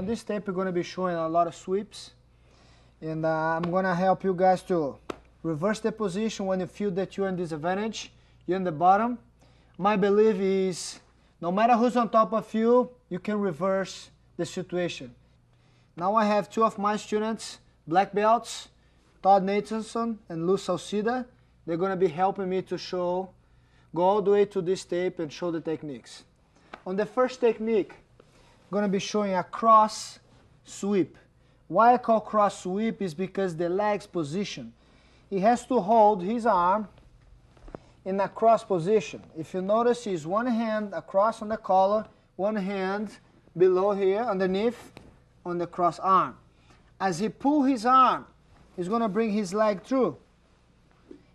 on this tape we're going to be showing a lot of sweeps, and I'm going to help you guys to reverse the position when you feel that you're in disadvantage, you're in the bottom. My belief is no matter who's on top of you, you can reverse the situation. Now I have two of my students, black belts, Todd Nathanson and Lou Salcida. They're going to be helping me to show, go all the way to this tape and show the techniques. On the first technique, I'm going to be showing a cross sweep. Why I call cross sweep is because the leg's position. He has to hold his arm in a cross position. If you notice, he's one hand across on the collar, one hand below here, underneath, on the cross arm. As he pulls his arm, he's going to bring his leg through.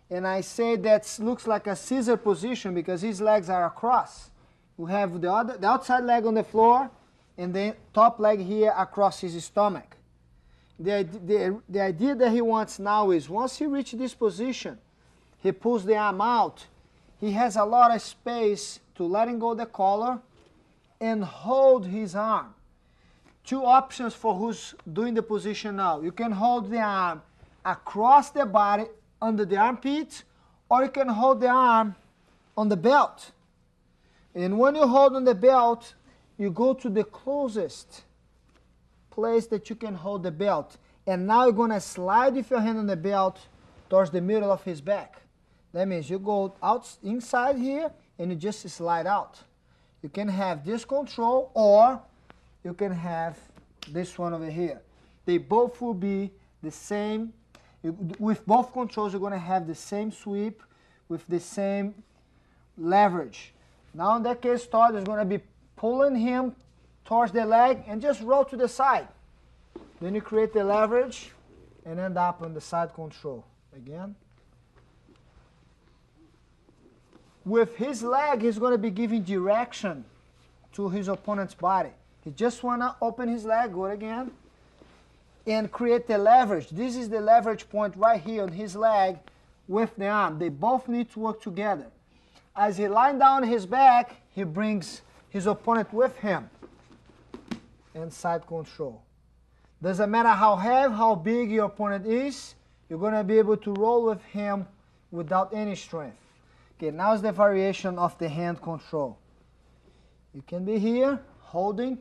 And I say that looks like a scissor position because his legs are across. We have the outside leg on the floor and the top leg here across his stomach. The idea that he wants now is once he reaches this position, he pulls the arm out, he has a lot of space to letting go the collar and hold his arm. Two options for who's doing the position now. You can hold the arm across the body under the armpit, or you can hold the arm on the belt. And when you hold on the belt, you go to the closest place that you can hold the belt. And now you're going to slide with your hand on the belt towards the middle of his back. That means you go out inside here and you just slide out. You can have this control or you can have this one over here. They both will be the same. With both controls, you're going to have the same sweep with the same leverage. Now in that case, Todd is going to be pulling him towards the leg and just roll to the side. Then you create the leverage and end up on the side control. Again. With his leg, he's going to be giving direction to his opponent's body. He just want to open his leg, go again, and create the leverage. This is the leverage point right here on his leg with the arm. They both need to work together. As he lies down his back, he brings his opponent with him. And side control. Doesn't matter how heavy, how big your opponent is, you're going to be able to roll with him without any strength. Okay, now is the variation of the hand control. You can be here, holding,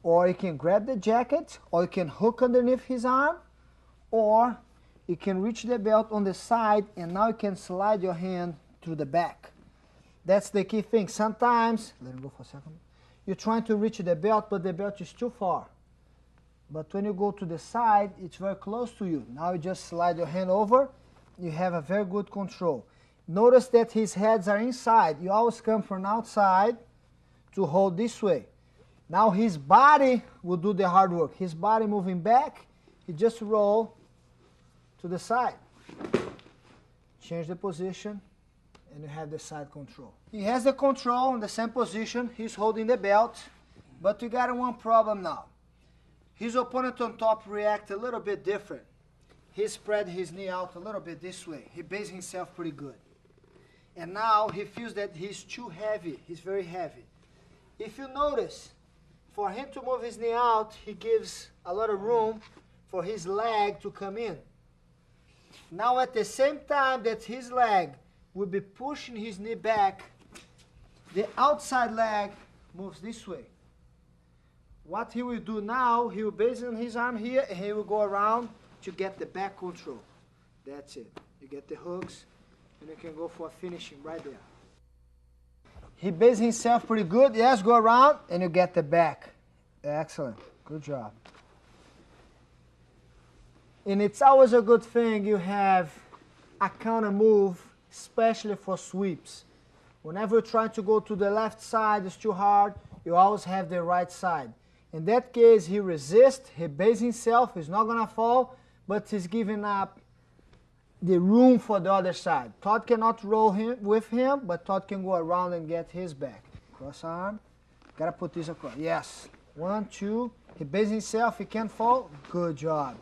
or you can grab the jacket, or you can hook underneath his arm, or you can reach the belt on the side, and now you can slide your hand through the back. That's the key thing. Sometimes, let me go for a second, you're trying to reach the belt, but the belt is too far. But when you go to the side, it's very close to you. Now you just slide your hand over, you have a very good control. Notice that his heads are inside. You always come from outside to hold this way. Now his body will do the hard work. His body moving back, he just roll to the side. Change the position, and you have the side control. He has the control in the same position. He's holding the belt, but you got one problem now. His opponent on top reacts a little bit different. He spread his knee out a little bit this way. He bases himself pretty good. And now he feels that he's too heavy. He's very heavy. If you notice, for him to move his knee out, he gives a lot of room for his leg to come in. Now at the same time that his leg will be pushing his knee back, the outside leg moves this way. What he will do now, he will base on his arm here and he will go around to get the back control. That's it. You get the hooks and you can go for a finishing right there. He bases himself pretty good. Yes, go around and you get the back. Excellent. Good job. And it's always a good thing you have a counter move, especially for sweeps. Whenever you're trying to go to the left side, it's too hard, you always have the right side. In that case, he resists, he bases himself, he's not going to fall, but he's giving up the room for the other side. Todd cannot roll with him, but Todd can go around and get his back. Cross arm, gotta put this across. Yes, 1, 2, he bases himself, he can't fall. Good job.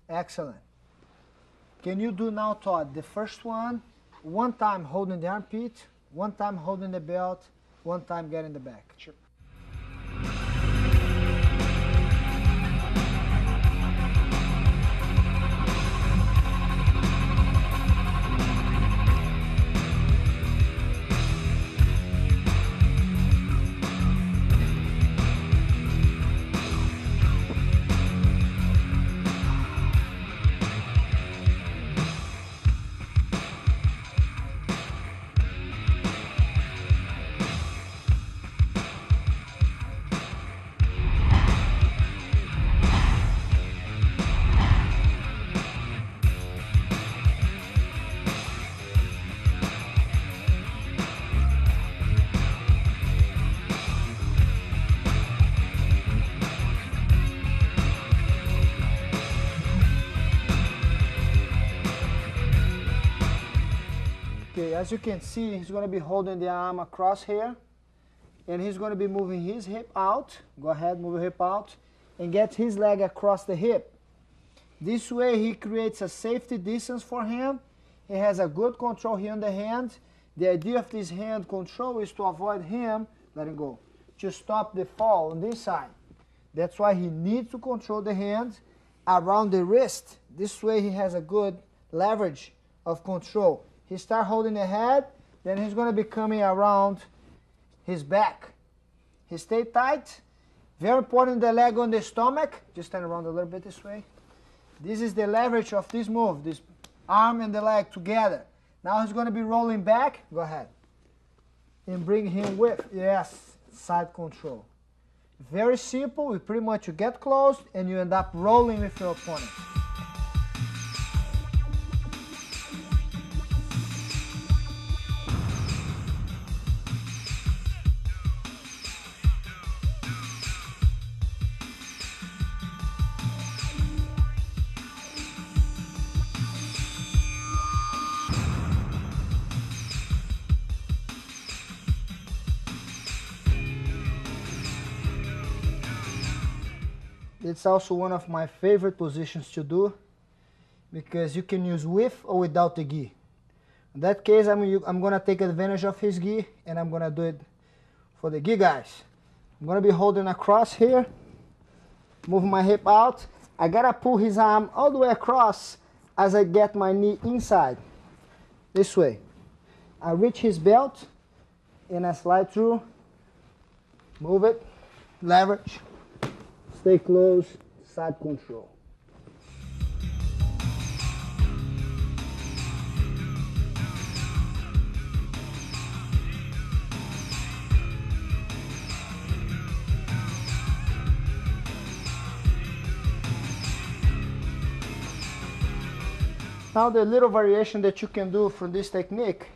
Excellent. Can you do now, Todd, the first one time holding the armpit, one time holding the belt, one time getting the back? Sure. Okay, as you can see, he's going to be holding the arm across here, and he's going to be moving his hip out. Go ahead, move your hip out, and get his leg across the hip. This way he creates a safety distance for him. He has a good control here on the hand. The idea of this hand control is to avoid him, letting go, to stop the fall on this side. That's why he needs to control the hand around the wrist. This way he has a good leverage of control. He starts holding the head, then he's going to be coming around his back. He stay tight. Very important, the leg on the stomach. Just turn around a little bit this way. This is the leverage of this move, this arm and the leg together. Now he's going to be rolling back. Go ahead. And bring him with, yes, side control. Very simple. Pretty much you get close and you end up rolling with your opponent. It's also one of my favorite positions to do because you can use with or without the gi. In that case, I'm going to take advantage of his gi and I'm going to do it for the gi guys. I'm going to be holding across here, move my hip out. I got to pull his arm all the way across as I get my knee inside. This way. I reach his belt and I slide through, move it, leverage. Stay close, side control. Now the little variation that you can do from this technique,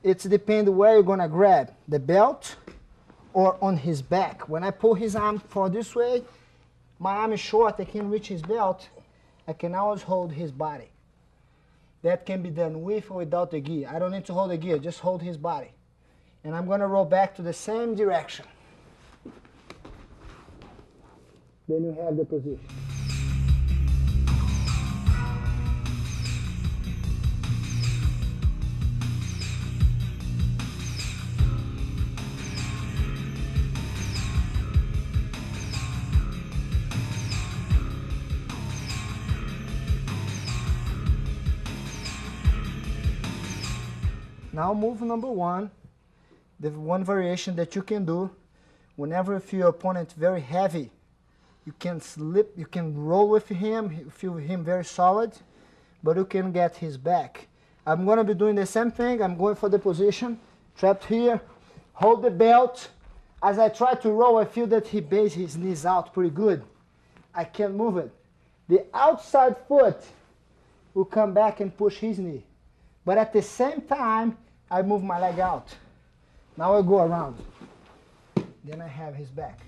it's depend where you're gonna grab, the belt or on his back. When I pull his arm for this way, my arm is short, I can reach his belt, I can always hold his body. That can be done with or without the gi. I don't need to hold the gi, just hold his body. And I'm gonna roll back to the same direction. Then you have the position. Now move number one, the one variation that you can do, whenever you feel your opponent very heavy, you can slip, you can roll with him, you feel him very solid, but you can get his back. I'm going to be doing the same thing. I'm going for the position, trapped here, hold the belt. As I try to roll, I feel that he bases his knees out pretty good. I can't move it. The outside foot will come back and push his knee. But at the same time, I move my leg out. Now I go around. Then I have his back.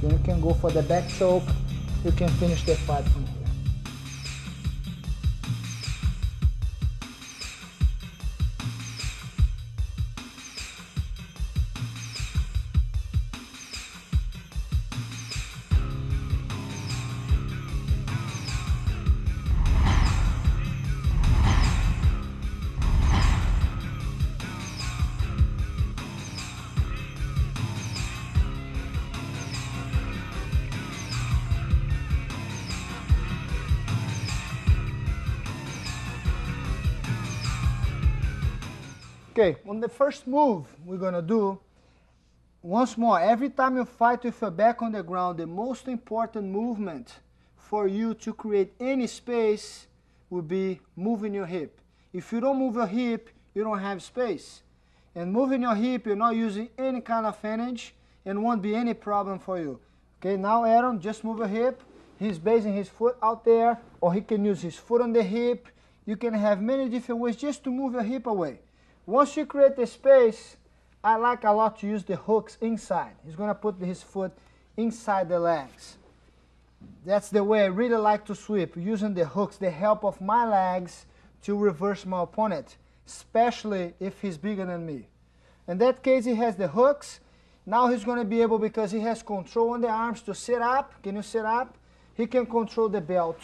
Then you can go for the back choke. You can finish the fight from here. Okay, on the first move we're gonna do, once more, every time you fight with your back on the ground, the most important movement for you to create any space will be moving your hip. If you don't move your hip, you don't have space. And moving your hip, you're not using any kind of energy and won't be any problem for you. Okay, now Aaron, just move your hip. He's basing his foot out there, or he can use his foot on the hip. You can have many different ways just to move your hip away. Once you create the space, I like a lot to use the hooks inside. He's going to put his foot inside the legs. That's the way I really like to sweep, using the hooks, the help of my legs to reverse my opponent, especially if he's bigger than me. In that case, he has the hooks. Now he's going to be able, because he has control on the arms, to sit up. Can you sit up? He can control the belt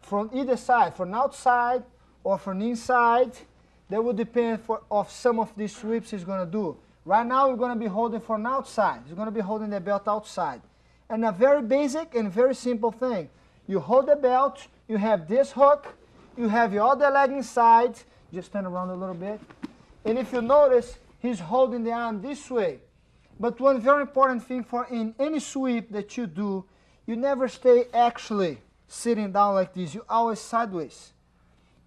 from either side, from outside or from inside. That will depend of some of these sweeps he's going to do. Right now, we're going to be holding from outside. He's going to be holding the belt outside. And a very basic and very simple thing. You hold the belt, you have this hook, you have your other leg inside. Just turn around a little bit. And if you notice, he's holding the arm this way. But one very important thing for in any sweep that you do, you never stay actually sitting down like this. You're always sideways.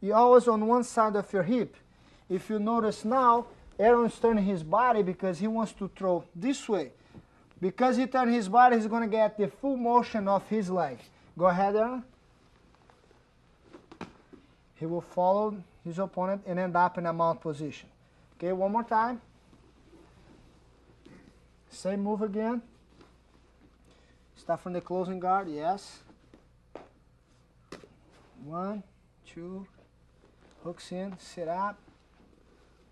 You're always on one side of your hip. If you notice now, Aaron's turning his body because he wants to throw this way. Because he turned his body, he's going to get the full motion of his leg. Go ahead, Aaron. He will follow his opponent and end up in a mount position. Okay, one more time. Same move again. Start from the closing guard, yes. 1, 2, hooks in, sit up,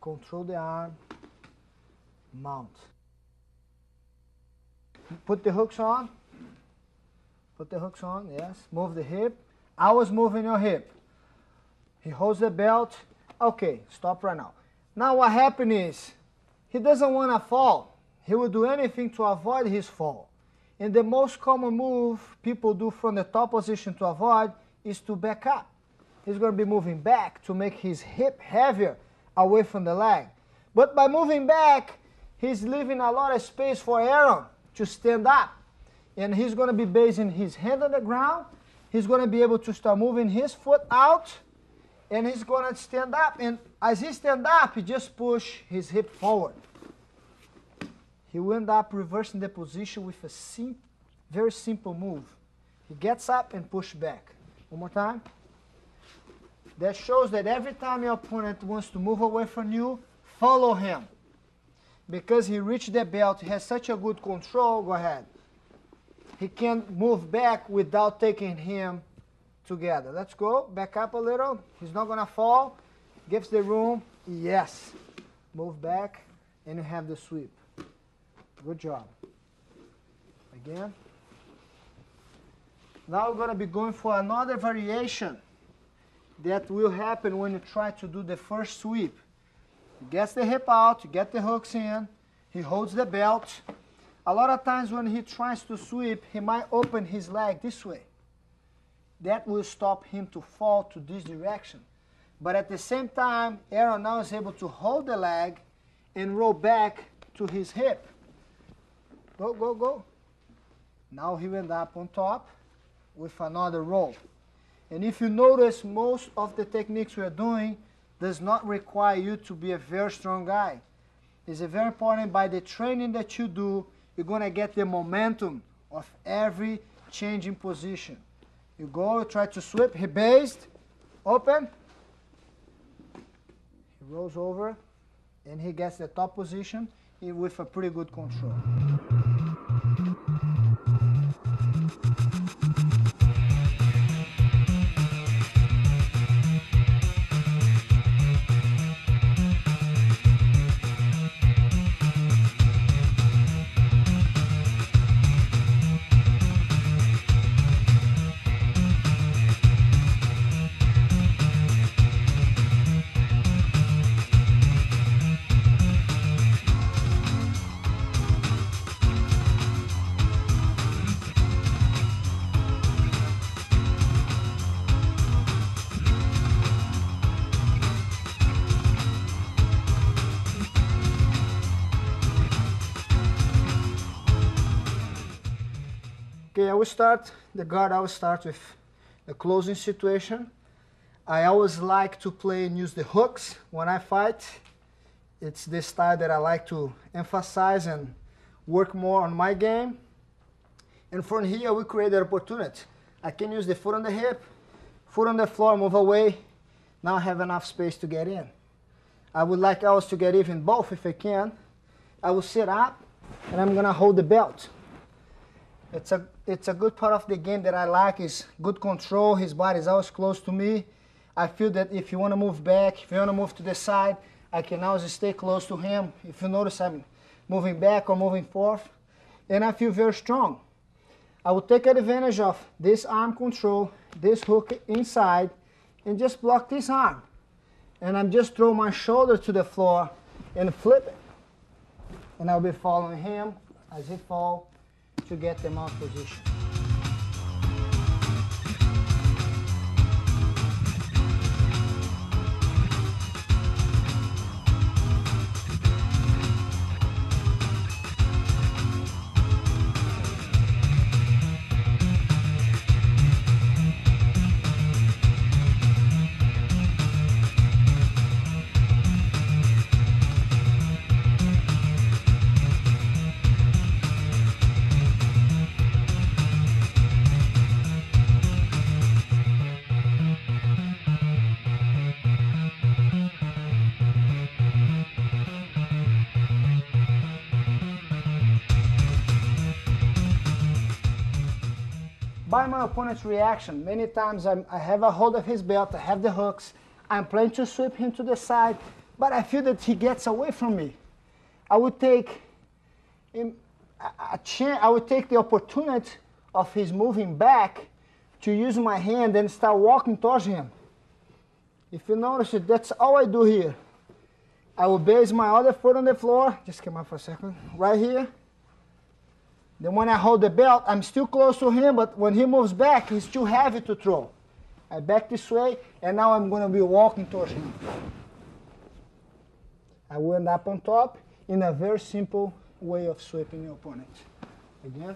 control the arm, mount. Put the hooks on. Put the hooks on, yes. Move the hip. I was moving your hip. He holds the belt. Okay, stop right now. Now what happened is, he doesn't want to fall. He will do anything to avoid his fall. And the most common move people do from the top position to avoid is to back up. He's going to be moving back to make his hip heavier away from the leg. But by moving back, he's leaving a lot of space for Aaron to stand up. And he's going to be basing his hand on the ground. He's going to be able to start moving his foot out. And he's going to stand up. And as he stands up, he just push his hip forward. He will end up reversing the position with a very simple move. He gets up and push back. One more time. That shows that every time your opponent wants to move away from you, follow him. Because he reached the belt, he has such a good control, go ahead. He can move back without taking him together. Let's go, back up a little. He's not going to fall. Gives the room, yes. Move back, and you have the sweep. Good job. Again. Now we're going to be going for another variation that will happen when you try to do the first sweep. He gets the hip out, you get the hooks in, he holds the belt. A lot of times when he tries to sweep, he might open his leg this way. That will stop him to fall to this direction. But at the same time, Aaron now is able to hold the leg and roll back to his hip. Go, go, go. Now he will end up on top with another roll. And if you notice, most of the techniques we are doing does not require you to be a very strong guy. It's very important by the training that you do, you're going to get the momentum of every change in position. You go, you try to sweep, he based, open, he rolls over, and he gets the top position with a pretty good control. Okay, I will start with the closing situation. I always like to play and use the hooks when I fight. It's the style that I like to emphasize and work more on my game. And from here, we create an opportunity. I can use the foot on the hip, foot on the floor, move away. Now I have enough space to get in. I would like ours to get even both if I can. I will sit up and I'm gonna hold the belt. It's a good part of the game that I like is good control. His body is always close to me. I feel that if you want to move back, if you want to move to the side, I can always stay close to him. If you notice I'm moving back or moving forth, and I feel very strong. I will take advantage of this arm control, this hook inside, and just block this arm. And I'm just throw my shoulder to the floor and flip it. And I'll be following him as he falls to get the mount position. By my opponent's reaction, many times I have a hold of his belt, I have the hooks, I'm planning to sweep him to the side, but I feel that he gets away from me. I would take I would take the opportunity of his moving back to use my hand and start walking towards him. If you notice it, that's all I do here. I will base my other foot on the floor, just come out for a second, right here. Then when I hold the belt, I'm still close to him, but when he moves back, he's too heavy to throw. I back this way, and now I'm going to be walking towards him. I will end up on top in a very simple way of sweeping your opponent. Again,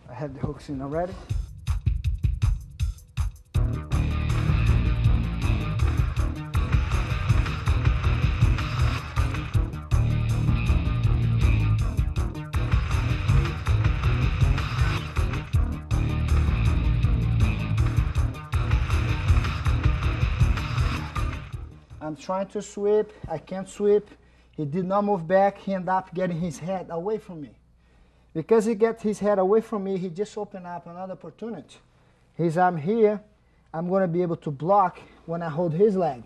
I have the hooks in already. I'm trying to sweep, I can't sweep. He did not move back, he ended up getting his head away from me. Because he gets his head away from me, he just opened up another opportunity. His arm here, I'm going to be able to block when I hold his leg.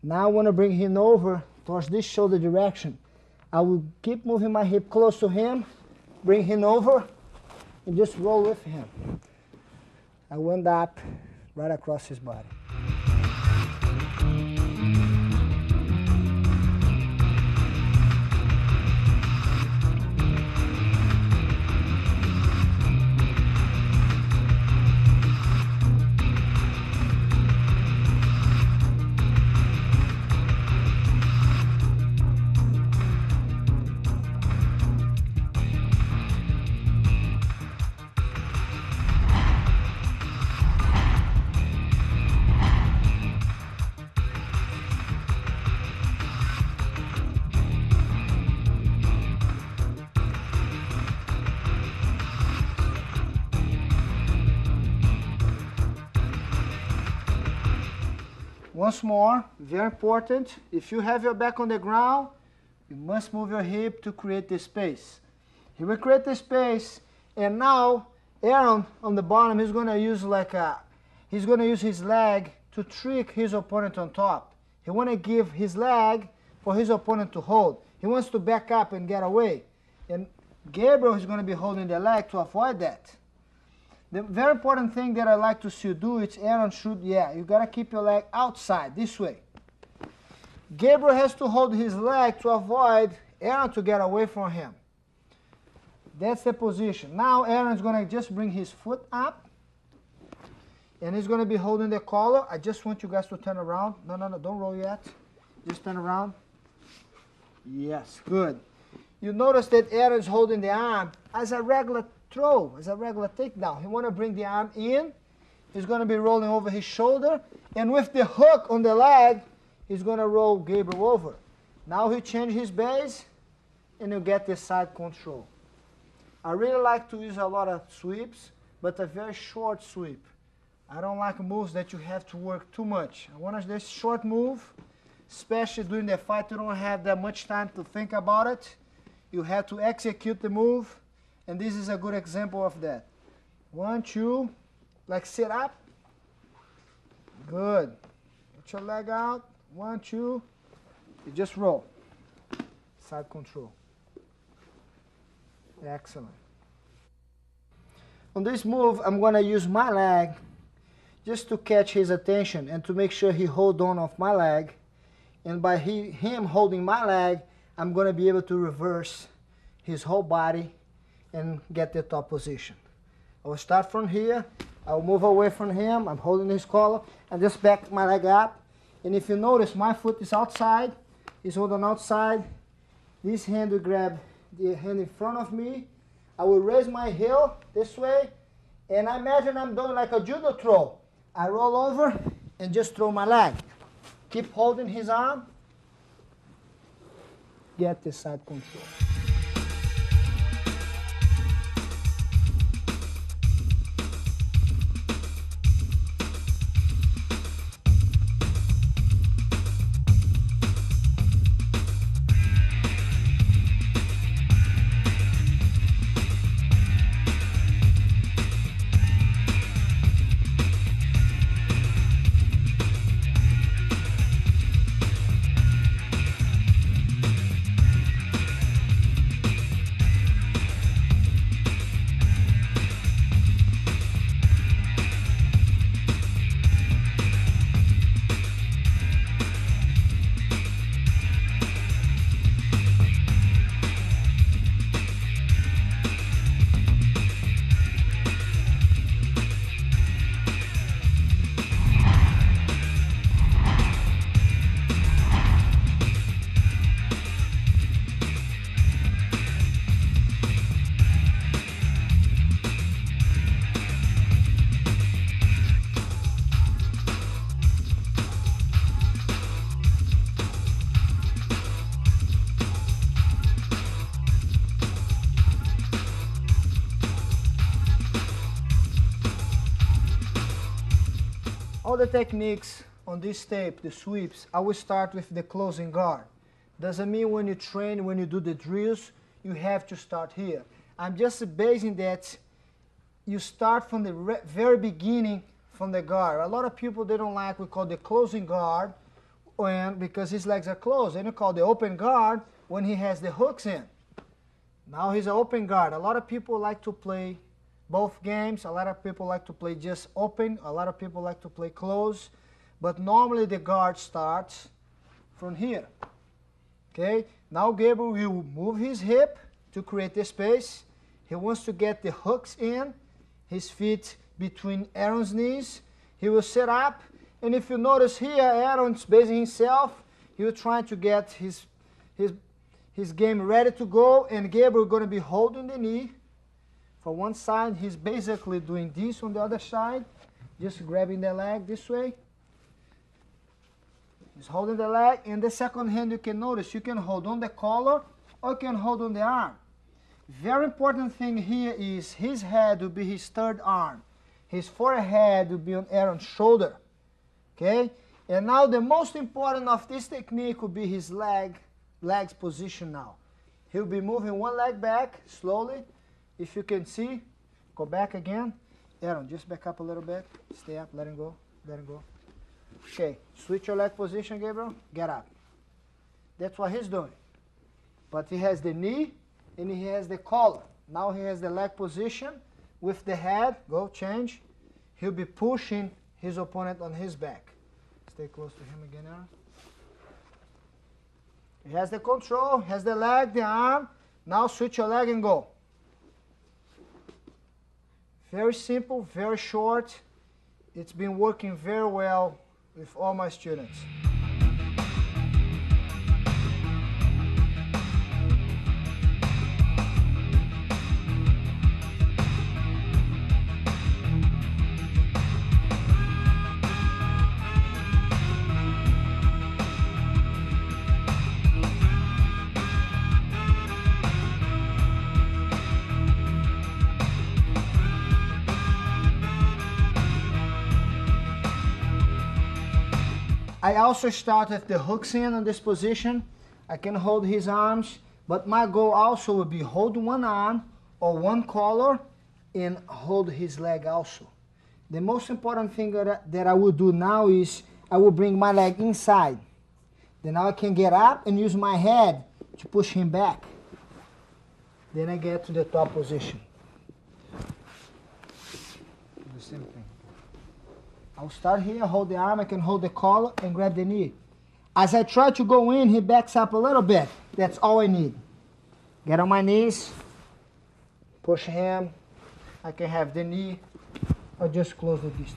Now I want to bring him over towards this shoulder direction. I will keep moving my hip close to him, bring him over, and just roll with him. I will end up right across his body. Once more, very important, if you have your back on the ground, you must move your hip to create the space. He will create the space, and now Aaron on the bottom is going to use he's going to use his leg to trick his opponent on top. He want to give his leg for his opponent to hold. He wants to back up and get away. And Gabriel is going to be holding the leg to avoid that. The very important thing that I like to see you do is Aaron should, you got to keep your leg outside, this way. Gabriel has to hold his leg to avoid Aaron to get away from him. That's the position. Now Aaron's going to just bring his foot up, and he's going to be holding the collar. I just want you guys to turn around. No, don't roll yet. Just turn around. Yes, good. You notice that Aaron's holding the arm as a regular throw, as a regular takedown. He want to bring the arm in. He's going to be rolling over his shoulder, and with the hook on the leg, he's going to roll Gabriel over. Now he change his base, and you get the side control. I really like to use a lot of sweeps, but a very short sweep. I don't like moves that you have to work too much. I want this short move, especially during the fight. You don't have that much time to think about it. You have to execute the move, and this is a good example of that. 1, 2, like sit up. Good. Put your leg out. 1, 2. You just roll. Side control. Excellent. On this move, I'm going to use my leg just to catch his attention and to make sure he hold on off my leg. And by him holding my leg, I'm going to be able to reverse his whole body and get the top position. I will start from here. I will move away from him. I'm holding his collar and just back my leg up. And if you notice, my foot is outside. He's holding outside. This hand will grab the hand in front of me. I will raise my heel this way. And I imagine I'm doing like a judo throw. I roll over and just throw my leg. Keep holding his arm. Get the side control. All the techniques on this tape, the sweeps, I will start with the closing guard. Doesn't mean when you train, when you do the drills, you have to start here. I'm just basing that you start from the very beginning from the guard. A lot of people, they don't like, we call the closing guard because his legs are closed. And you call the open guard when he has the hooks in. Now he's an open guard. A lot of people like to play both games. A lot of people like to play just open. A lot of people like to play close. But normally the guard starts from here. Okay? Now Gabriel will move his hip to create the space. He wants to get the hooks in, his feet between Aaron's knees. He will sit up. And if you notice here, Aaron's basing himself. He will try to get his game ready to go. And Gabriel is going to be holding the knee. For one side, he's basically doing this on the other side, just grabbing the leg this way. He's holding the leg, and the second hand you can notice, you can hold on the collar or you can hold on the arm. Very important thing here is his head will be his third arm. His forehead will be on Aaron's shoulder. Okay? And now the most important of this technique will be his leg's position now. He'll be moving one leg back slowly. If you can see, go back again. Aaron, just back up a little bit. Stay up, let him go, let him go. Okay, switch your leg position, Gabriel. Get up. That's what he's doing. But he has the knee and he has the collar. Now he has the leg position with the head. Go, change. He'll be pushing his opponent on his back. Stay close to him again, Aaron. He has the control, has the leg, the arm. Now switch your leg and go. Very simple, very short. It's been working very well with all my students. I also start with the hooks in on this position. I can hold his arms, but my goal also would be hold one arm or one collar and hold his leg also. The most important thing that I will do now is I will bring my leg inside. Then now I can get up and use my head to push him back. Then I get to the top position. The same thing. I'll start here, hold the arm, I can hold the collar and grab the knee. As I try to go in, he backs up a little bit. That's all I need. Get on my knees, push him. I can have the knee or just close the distance.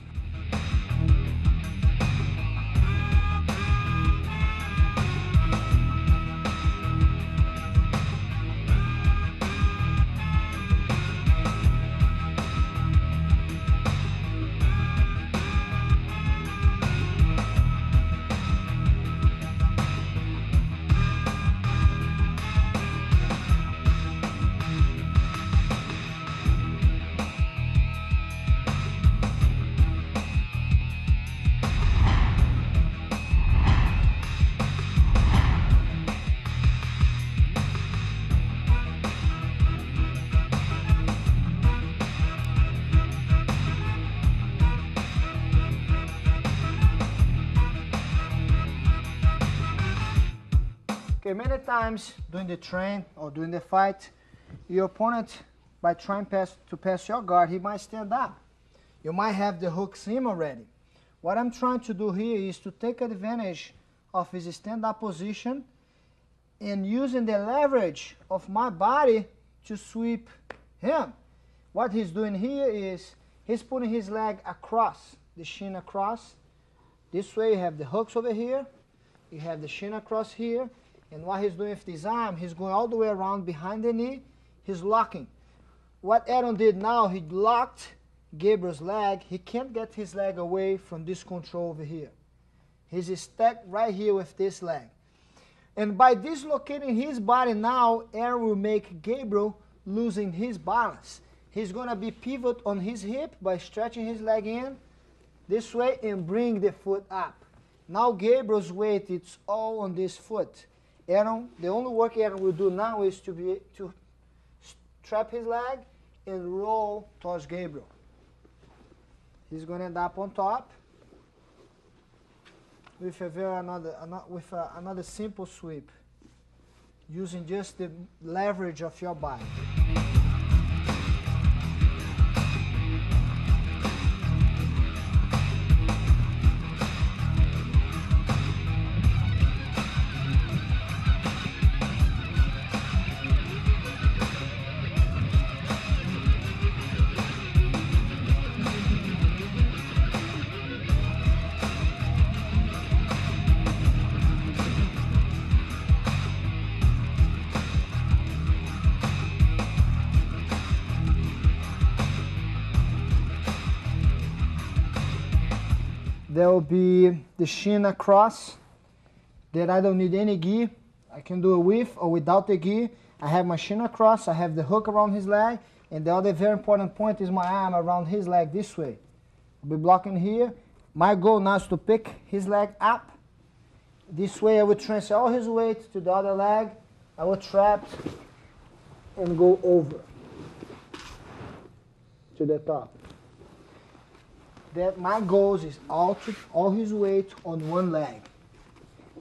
Okay, many times during the train or during the fight, your opponent, by trying to pass your guard, he might stand up. You might have the hooks in already. What I'm trying to do here is to take advantage of his stand-up position and using the leverage of my body to sweep him. What he's doing here is he's putting his leg across, the shin across. This way you have the hooks over here, you have the shin across here, and what he's doing with this arm, he's going all the way around behind the knee, he's locking. What Aaron did now, he locked Gabriel's leg. He can't get his leg away from this control over here. He's stuck right here with this leg. And by dislocating his body now, Aaron will make Gabriel losing his balance. He's going to be pivot on his hip by stretching his leg in this way and bring the foot up. Now Gabriel's weight, it's all on this foot. Aaron, the only work Aaron will do now is to trap his leg and roll towards Gabriel. He's going to end up on top with another simple sweep, using just the leverage of your body. There will be the shin across that I don't need any gi. I can do it with or without the gi. I have my shin across, I have the hook around his leg, and the other very important point is my arm around his leg this way. I'll be blocking here. My goal now is to pick his leg up. This way I will transfer all his weight to the other leg. I will trap and go over to the top. That my goal is all his weight on one leg.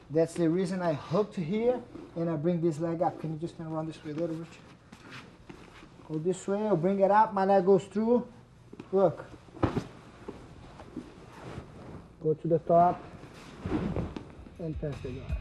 That's the reason I hooked here and I bring this leg up. Can you just turn around this way a little, Rich? Go this way, I'll bring it up, my leg goes through. Look. Go to the top and pass the guard.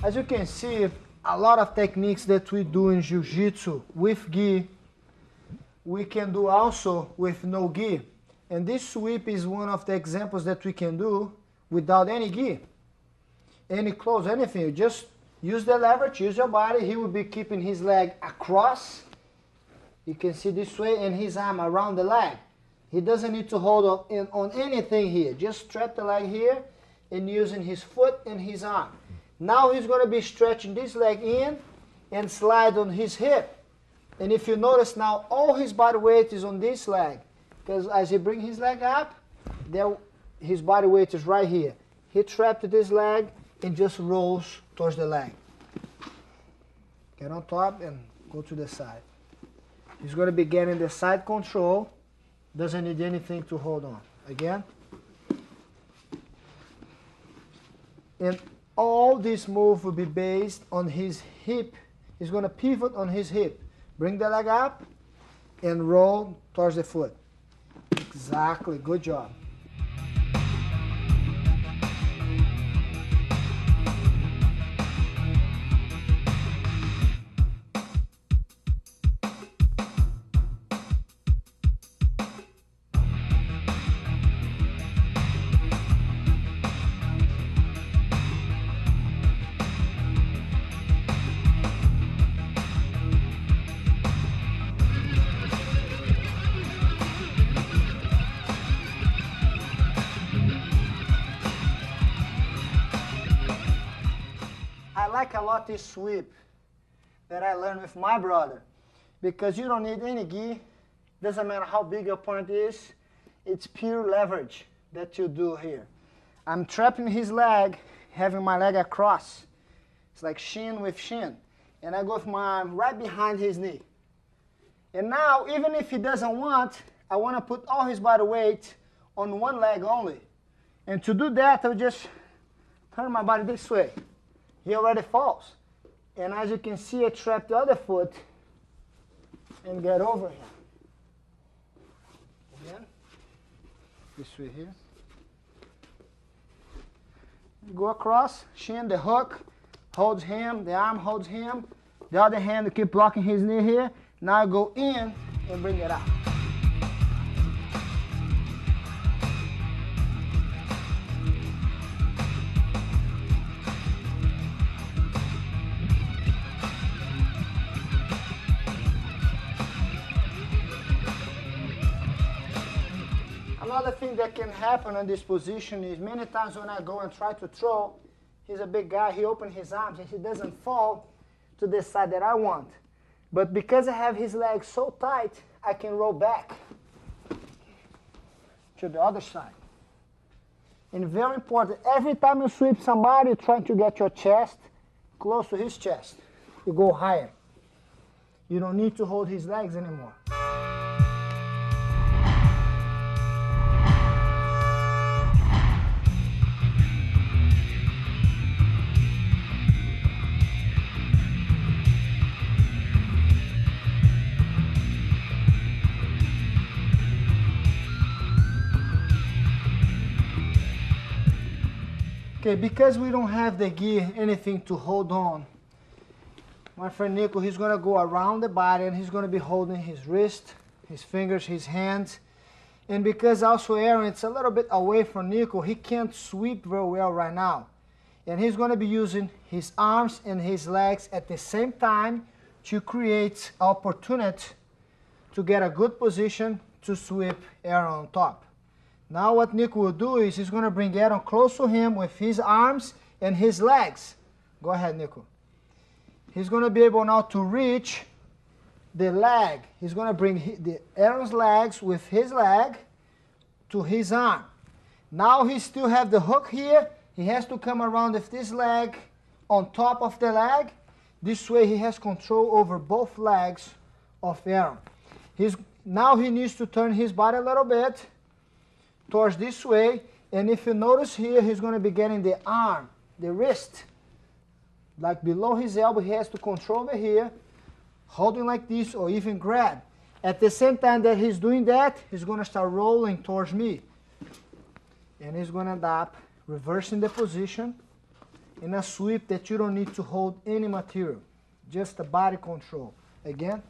As you can see, a lot of techniques that we do in Jiu-Jitsu with gi, we can do also with no gi. And this sweep is one of the examples that we can do without any gi, any clothes, anything. You just Use the leverage, use your body. He will be keeping his leg across. You can see this way, and his arm around the leg. He doesn't need to hold on anything here. Just strap the leg here and using his foot and his arm. Now he's going to be stretching this leg in and slide on his hip. And if you notice now, all his body weight is on this leg. Because as he brings his leg up, his body weight is right here. He trapped this leg and just rolls towards the leg. Get on top and go to the side. He's going to be getting the side control. Doesn't need anything to hold on. Again. And all this move will be based on his hip. He's going to pivot on his hip. Bring the leg up and roll towards the foot. Exactly. Good job. I like a lot this sweep that I learned with my brother, because you don't need any gi. Doesn't matter how big your opponent is. It's pure leverage that you do here. I'm trapping his leg, having my leg across. It's like shin with shin. And I go with my arm right behind his knee. And now, even if he doesn't want, I want to put all his body weight on one leg only. And to do that, I'll just turn my body this way. He already falls. And as you can see, I trap the other foot and get over him. Again, this way here. Go across, shin, the hook holds him, the arm holds him. The other hand to keep blocking his knee here. Now I go in and bring it out. Another thing that can happen in this position is many times when I go and try to throw, he's a big guy, he opens his arms and he doesn't fall to the side that I want. But because I have his legs so tight, I can roll back to the other side. And very important, every time you sweep somebody, trying to get your chest close to his chest. You go higher. You don't need to hold his legs anymore. Okay, because we don't have the gi, anything to hold on, my friend Nico, he's going to go around the body and he's going to be holding his wrist, his fingers, his hands. And because also Aaron, it's a little bit away from Nico, he can't sweep very well right now. And he's going to be using his arms and his legs at the same time to create opportunity to get a good position to sweep Aaron on top. Now what Nico will do is he's going to bring Aaron close to him with his arms and his legs. Go ahead, Nico. He's going to be able now to reach the leg. He's going to bring Aaron's legs with his leg to his arm. Now he still has the hook here. He has to come around with this leg on top of the leg. This way he has control over both legs of Aaron. Now he needs to turn his body a little bit towards this way, and if you notice here, he's going to be getting the arm, the wrist, like below his elbow. He has to control over here, holding like this, or even grab. At the same time that he's doing that, he's going to start rolling towards me. And he's going to end up reversing the position in a sweep that you don't need to hold any material, just the body control. Again.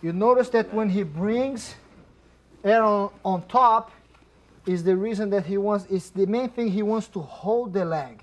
You notice that when he brings Aaron on top, is the reason that he wants, it's the main thing, he wants to hold the leg.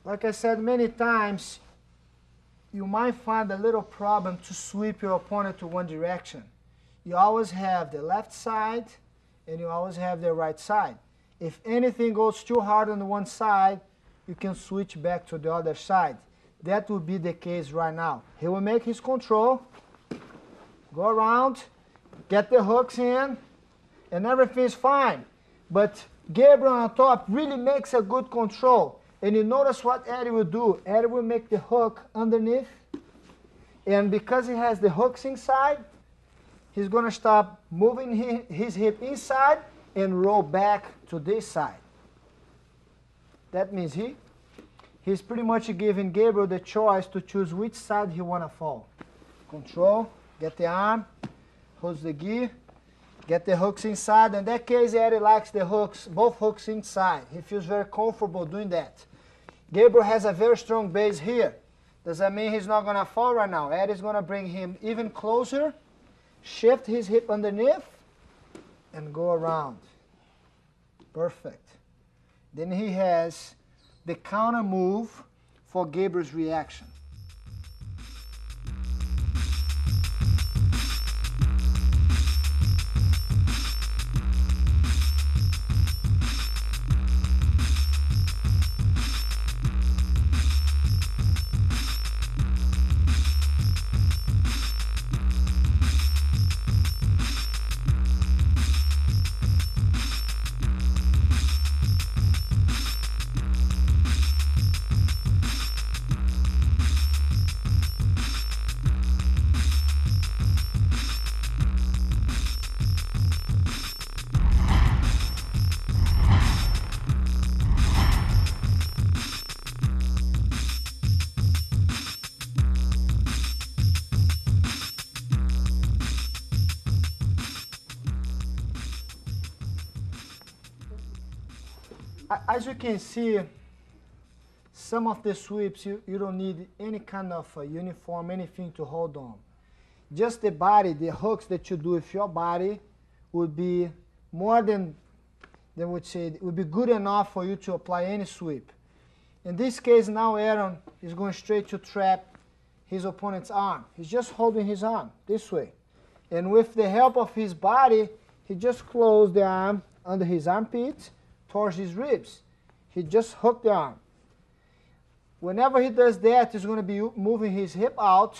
Like I said many times, you might find a little problem to sweep your opponent to one direction. You always have the left side and you always have the right side. If anything goes too hard on one side, you can switch back to the other side. That will be the case right now. He will make his control, go around, get the hooks in, and everything's fine. But Gabriel on top really makes a good control. And you notice what Eddie will do. Eddie will make the hook underneath. And because he has the hooks inside, he's going to stop moving his hip inside and roll back to this side. That means he's pretty much giving Gabriel the choice to choose which side he want to fall. Control, get the arm, holds the gi, get the hooks inside. In that case, Eddie likes the hooks, both hooks inside. He feels very comfortable doing that. Gabriel has a very strong base here. Does that mean he's not going to fall right now? Eddie's going to bring him even closer, shift his hip underneath, and go around. Perfect. Then he has the counter move for Gabriel's reaction. As you can see, some of the sweeps, you don't need any kind of uniform, anything to hold on. Just the body, the hooks that you do with your body would be more than would say, it would be good enough for you to apply any sweep. In this case, now Aaron is going straight to trap his opponent's arm. He's just holding his arm this way. And with the help of his body, he just closed the arm under his armpit towards his ribs. He just hooked the arm. Whenever he does that, he's going to be moving his hip out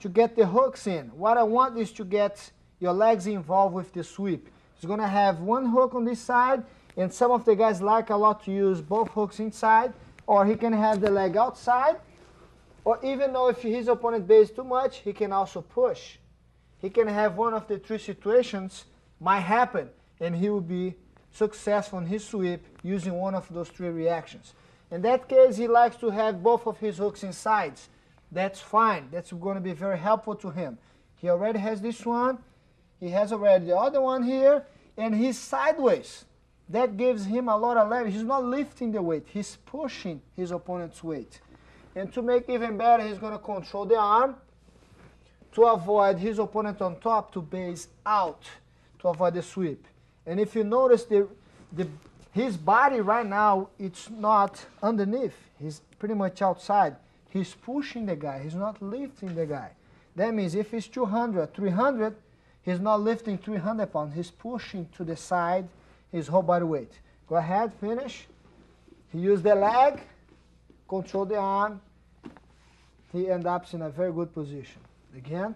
to get the hooks in. What I want is to get your legs involved with the sweep. He's going to have one hook on this side, and some of the guys like a lot to use both hooks inside, or he can have the leg outside, or even though if his opponent bases too much, he can also push. He can have one of the three situations might happen, and he will be successful in his sweep using one of those three reactions. In that case, he likes to have both of his hooks inside. That's fine. That's going to be very helpful to him. He already has this one. He has already the other one here, and he's sideways. That gives him a lot of leverage. He's not lifting the weight. He's pushing his opponent's weight. And to make even better, he's going to control the arm to avoid his opponent on top to base out, to avoid the sweep. And if you notice, his body right now, it's not underneath. He's pretty much outside. He's pushing the guy. He's not lifting the guy. That means if he's 200, 300, he's not lifting 300 pounds. He's pushing to the side his whole body weight. Go ahead, finish. He used the leg, control the arm. He ends up in a very good position. Again.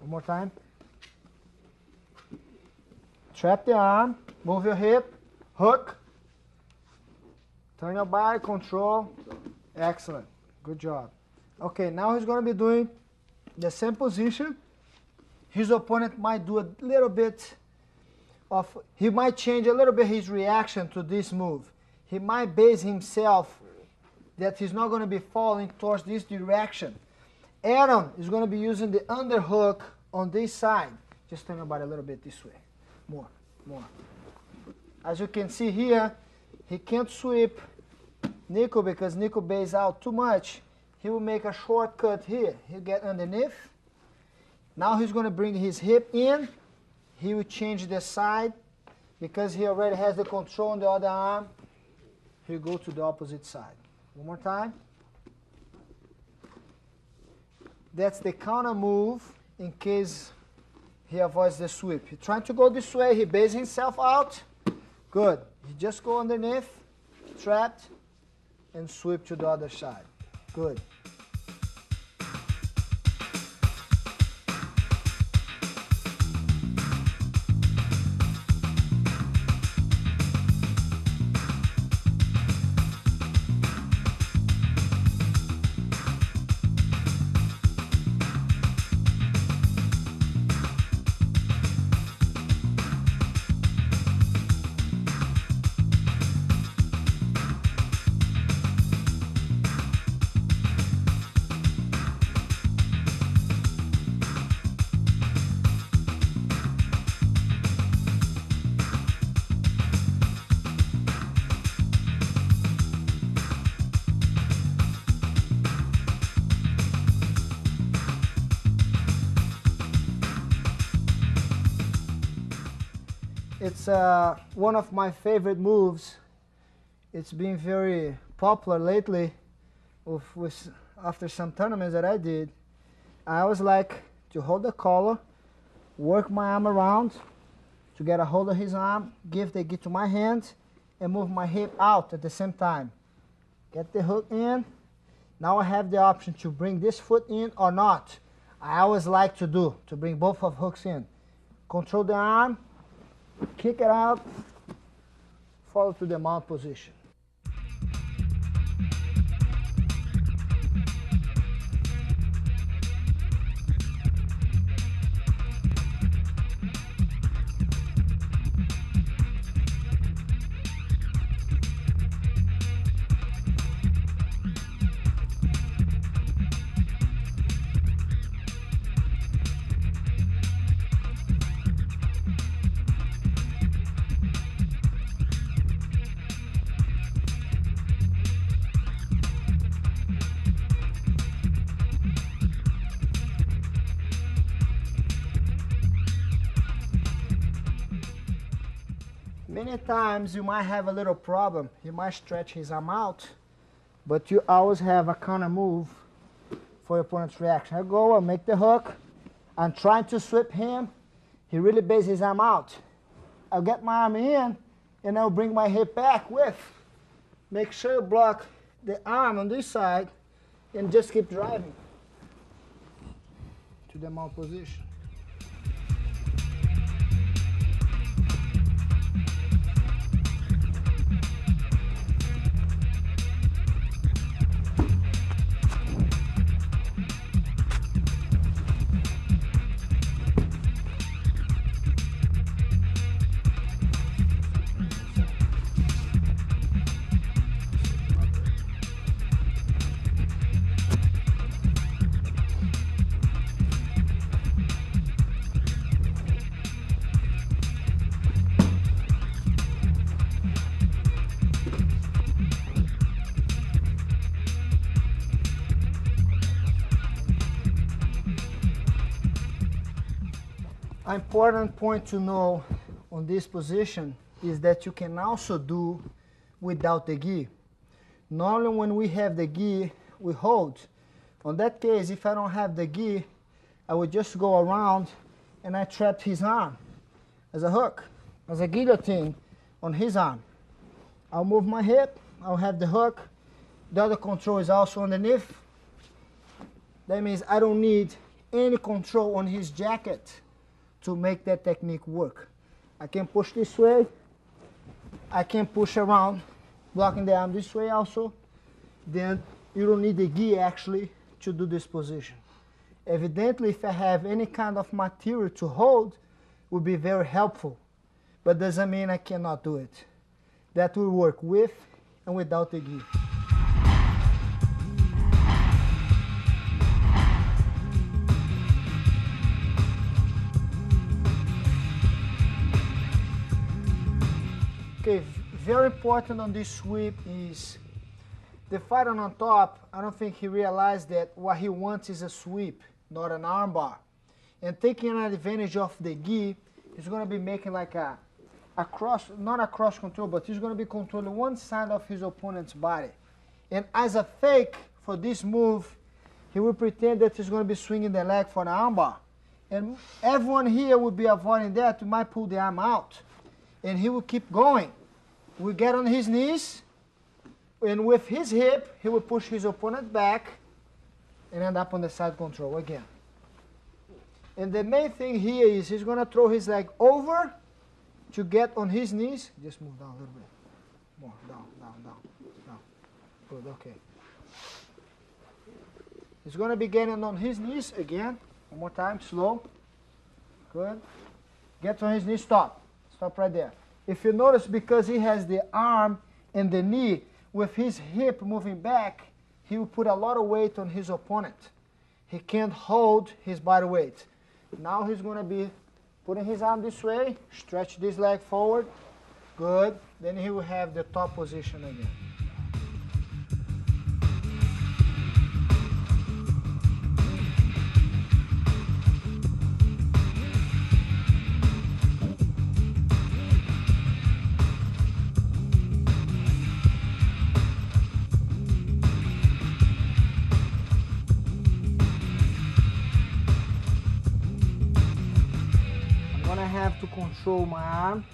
One more time. Trap the arm, move your hip, hook, turn your body, control. Excellent. Good job. Okay, now he's going to be doing the same position. His opponent might do a little bit of, he might change a little bit his reaction to this move. He might base himself that he's not going to be falling towards this direction. Aaron is going to be using the underhook on this side. Just turn your body a little bit this way. More. As you can see here, he can't sweep Nico because Nico bases out too much. He will make a shortcut here. He'll get underneath. Now he's going to bring his hip in. He will change the side because he already has the control on the other arm. He'll go to the opposite side. One more time. That's the counter move in case he avoids the sweep. He's trying to go this way, he bases himself out. Good. He just go underneath, trapped, and sweep to the other side. Good. It's one of my favorite moves. It's been very popular lately after some tournaments that I did. I always like to hold the collar, work my arm around to get a hold of his arm, give the gi to my hand, and move my hip out at the same time. Get the hook in. Now I have the option to bring this foot in or not. I always like to bring both of hooks in. Control the arm, kick it out, follow to the mount position. Many times you might have a little problem. You might stretch his arm out, but you always have a counter move for your opponent's reaction. I go, I make the hook, I'm trying to sweep him, he really bases his arm out. I'll get my arm in, and I'll bring my hip back with. Make sure you block the arm on this side, and just keep driving to the mount position. An important point to know on this position is that you can also do without the gi. Normally when we have the gi, we hold. On that case, if I don't have the gi, I would just go around and I trap his arm as a hook, as a guillotine on his arm. I'll move my hip, I'll have the hook, the other control is also underneath. That means I don't need any control on his jacket to make that technique work. I can push this way, I can push around, blocking the arm this way also. Then you don't need the gi actually to do this position. Evidently, if I have any kind of material to hold, would be very helpful, but doesn't mean I cannot do it. That will work with and without the gi. Okay, very important on this sweep is the fighter on top. I don't think he realized that what he wants is a sweep, not an armbar. And taking advantage of the gi, he's going to be making like a cross, not a cross control, but he's going to be controlling one side of his opponent's body. And as a fake for this move, he will pretend that he's going to be swinging the leg for the armbar. And everyone here will be avoiding that. We might pull the arm out. And he will keep going. We get on his knees, and with his hip, he will push his opponent back and end up on the side control again. And the main thing here is he's going to throw his leg over to get on his knees. Just move down a little bit. More, down, down, down, down. Good, okay. He's going to be getting on his knees again. One more time, slow. Good. Get on his knees, stop. Stop right there. If you notice, because he has the arm and the knee, with his hip moving back, he will put a lot of weight on his opponent. He can't hold his body weight. Now he's going to be putting his arm this way, stretch this leg forward. Good. Then he will have the top position again. I have to control my arm,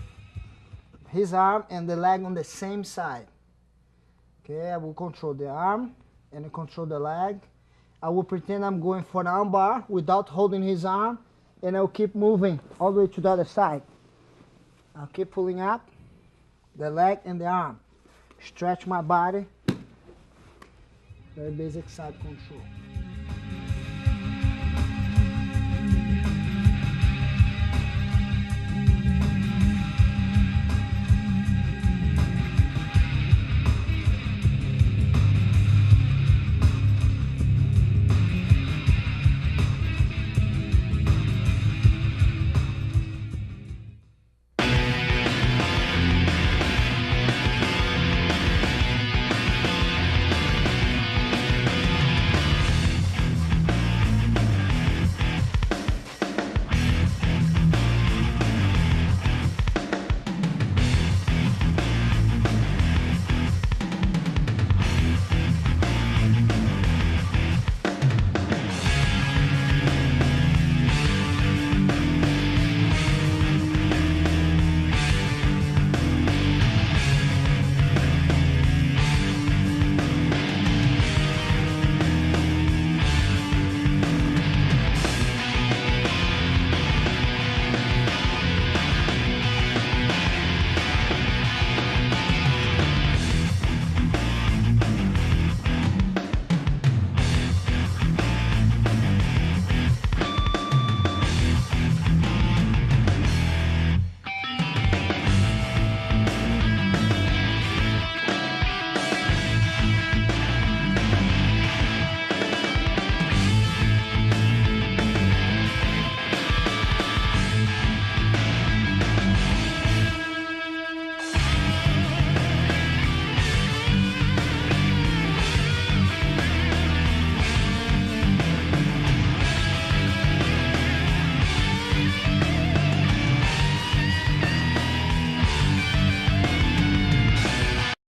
his arm, and the leg on the same side. Okay, I will control the arm and control the leg. I will pretend I'm going for an arm bar without holding his arm, and I'll keep moving all the way to the other side. I'll keep pulling up the leg and the arm. Stretch my body. Very basic side control.